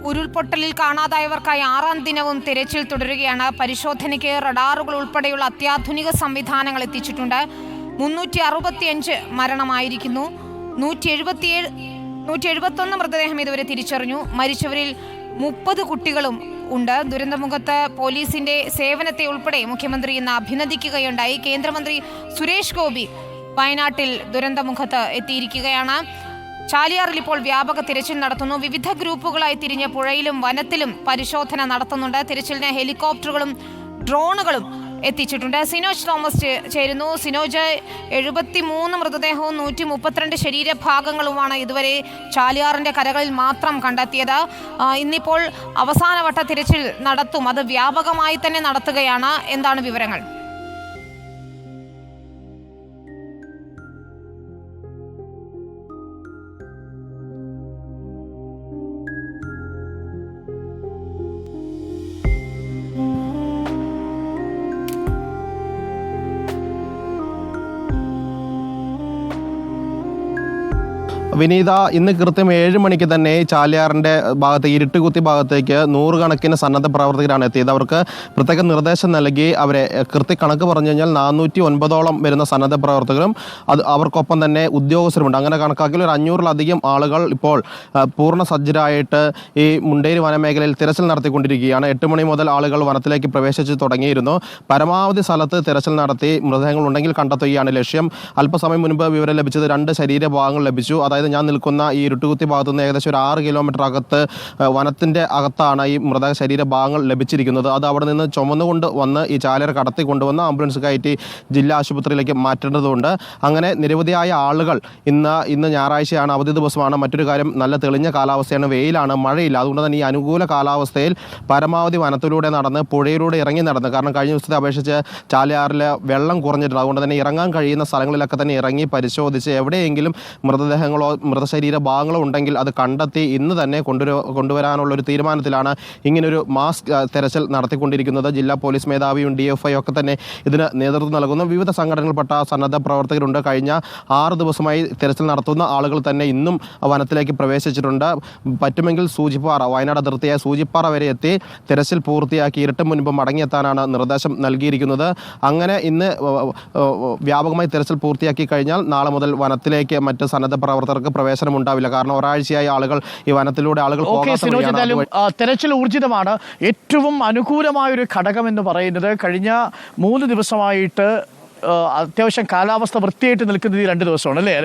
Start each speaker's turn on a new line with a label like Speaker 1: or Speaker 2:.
Speaker 1: ഉരുൾപൊട്ടലിൽ കാണാതായവർക്കായി 6ാം ദിനവും തിരച്ചിൽ തുടരുകയാണ്. പരിശോധനയ്ക്ക് റഡാറുകൾ ഉൾപ്പെടെയുള്ള അത്യാധുനിക സംവിധാനങ്ങൾ എത്തിച്ചിട്ടുണ്ട്. 365 മരണമായിരിക്കുന്നു. 171 മൃതദേഹം ഇതുവരെ തിരിച്ചറിഞ്ഞു. മരിച്ചവരിൽ 30 കുട്ടികളും ഉണ്ട്. ദുരന്തമുഖത്ത് പോലീസിന്റെ സേവനത്തെ ഉൾപ്പെടെ മുഖ്യമന്ത്രി ഇന്ന് അഭിനന്ദിക്കുകയുണ്ടായി. കേന്ദ്രമന്ത്രി സുരേഷ് ഗോപി വയനാട്ടിൽ ദുരന്തമുഖത്ത് എത്തിയിരിക്കുകയാണ്. ചാലിയാറിൽ ഇപ്പോൾ വ്യാപക തിരച്ചിൽ നടത്തുന്നു. വിവിധ ഗ്രൂപ്പുകളായി തിരിഞ്ഞ് പുഴയിലും വനത്തിലും പരിശോധന നടത്തുന്നുണ്ട്. തിരച്ചിലിന് ഹെലികോപ്റ്ററുകളും ഡ്രോണുകളും എത്തിച്ചിട്ടുണ്ട്. സിനോജ് തോമസ് ചേരുന്നു. സിനോജ്, 73 മൃതദേഹവും 132 ശരീരഭാഗങ്ങളുമാണ് ഇതുവരെ ചാലിയാറിന്റെ കരകളിൽ മാത്രം കണ്ടെത്തിയത്. ഇന്നിപ്പോൾ അവസാനവട്ട തിരച്ചിൽ നടത്തും. അത് വ്യാപകമായി തന്നെ നടത്തുകയാണ്. എന്താണ് വിവരങ്ങൾ?
Speaker 2: വിനീത, ഇന്ന് കൃത്യം 7 മണിക്ക് തന്നെ ചാലിയാറിൻ്റെ ഭാഗത്ത് ഇരുട്ടുകുത്തി ഭാഗത്തേക്ക് 100 കണക്കിന് സന്നദ്ധ പ്രവർത്തകരാണ് എത്തിയത്. അവർക്ക് പ്രത്യേക നിർദ്ദേശം നൽകി അവരെ കണക്ക് പറഞ്ഞു കഴിഞ്ഞാൽ 409ഓളം വരുന്ന സന്നദ്ധ പ്രവർത്തകരും അവർക്കൊപ്പം തന്നെ ഉദ്യോഗസ്ഥരുമുണ്ട്. അങ്ങനെ കണക്കാക്കിയാൽ ഒരു 500-ലധികം ആളുകൾ ഇപ്പോൾ പൂർണ്ണ സജ്ജരായിട്ട് ഈ മുണ്ടേരി വനമേഖലയിൽ തിരച്ചിൽ നടത്തിക്കൊണ്ടിരിക്കുകയാണ്. 8 മണി മുതൽ ആളുകൾ വനത്തിലേക്ക് പ്രവേശിച്ച് തുടങ്ങിയിരുന്നു. പരമാവധി സ്ഥലത്ത് തിരച്ചിൽ നടത്തി മൃതദേഹങ്ങൾ ഉണ്ടെങ്കിൽ കണ്ടെത്തുകയാണ് ലക്ഷ്യം. അല്പസമയം മുൻപ് വിവരം ലഭിച്ചത് 2 ശരീരഭാഗങ്ങൾ ലഭിച്ചു. അതായത് ഞാൻ നിൽക്കുന്ന ഈ ഇരുട്ടുകുത്തി ഭാഗത്തു നിന്ന് ഏകദേശം ഒരു 6 കിലോമീറ്റർ അകത്ത് വനത്തിൻ്റെ അകത്താണ് ഈ മൃത ശരീരഭാഗങ്ങൾ ലഭിച്ചിരിക്കുന്നത്. അത് അവിടെ നിന്ന് ചുമന്നുകൊണ്ട് വന്ന് ഈ ചാലിയാർ കടത്തി കൊണ്ടുവന്ന് ആംബുലൻസ് കയറ്റി ജില്ലാ ആശുപത്രിയിലേക്ക് മാറ്റേണ്ടതുണ്ട്. അങ്ങനെ നിരവധിയായ ആളുകൾ ഇന്ന് ഞായറാഴ്ചയാണ്, അവധി ദിവസമാണ്. മറ്റൊരു കാര്യം, നല്ല തെളിഞ്ഞ കാലാവസ്ഥയാണ്, വെയിലാണ്, മഴയില്ല. അതുകൊണ്ട് തന്നെ ഈ അനുകൂല കാലാവസ്ഥയിൽ പരമാവധി വനത്തിലൂടെ നടന്ന് പുഴയിലൂടെ ഇറങ്ങി നടന്ന്, കാരണം കഴിഞ്ഞ ദിവസത്തെ അപേക്ഷിച്ച് ചാലിയാറിൽ വെള്ളം കുറഞ്ഞിട്ടുണ്ട്. അതുകൊണ്ട് തന്നെ ഇറങ്ങാൻ കഴിയുന്ന സ്ഥലങ്ങളിലൊക്കെ തന്നെ ഇറങ്ങി പരിശോധിച്ച് എവിടെയെങ്കിലും മൃതദേഹങ്ങളോ മൃതശരീര ഭാഗങ്ങളോ ഉണ്ടെങ്കിൽ അത് കണ്ടെത്തി ഇന്ന് തന്നെ കൊണ്ടുവരാനുള്ള ഒരു തീരുമാനത്തിലാണ് ഇങ്ങനൊരു മാസ് തെരച്ചിൽ നടത്തിക്കൊണ്ടിരിക്കുന്നത്. ജില്ലാ പോലീസ് മേധാവിയും DFI ഒക്കെ തന്നെ ഇതിന് നേതൃത്വം നൽകുന്നു. വിവിധ സംഘടനകൾപ്പെട്ട സന്നദ്ധ പ്രവർത്തകരുണ്ട്. കഴിഞ്ഞ 6 ദിവസമായി തെരച്ചിൽ നടത്തുന്ന ആളുകൾ തന്നെ ഇന്നും വനത്തിലേക്ക് പ്രവേശിച്ചിട്ടുണ്ട്. പറ്റുമെങ്കിൽ സൂചിപ്പാറ, വയനാട് അതിർത്തിയായ സൂചിപ്പാറ വരെ എത്തി തെരച്ചിൽ പൂർത്തിയാക്കി ഇരുട്ട് മുൻപ് മടങ്ങിയെത്താനാണ് നിർദ്ദേശം നൽകിയിരിക്കുന്നത്. അങ്ങനെ ഇന്ന് വ്യാപകമായി തെരച്ചിൽ പൂർത്തിയാക്കി കഴിഞ്ഞാൽ നാളെ മുതൽ വനത്തിലേക്ക് മറ്റ് സന്നദ്ധ പ്രവർത്തകർക്ക് പ്രവേശനം ഉണ്ടാവില്ല. കാരണം ഒരാഴ്ചയായി ഈ വനത്തിലൂടെ ആളുകൾ
Speaker 3: തെരച്ചിൽ ഊർജിതമാണ്. ഏറ്റവും അനുകൂലമായൊരു ഘടകം എന്ന് പറയുന്നത് കഴിഞ്ഞ 3 ദിവസമായിട്ട് അത്യാവശ്യം കാലാവസ്ഥ വൃത്തിയായിട്ട് നിൽക്കുന്നത് ഈ 2 ദിവസമാണ്, അല്ലേ?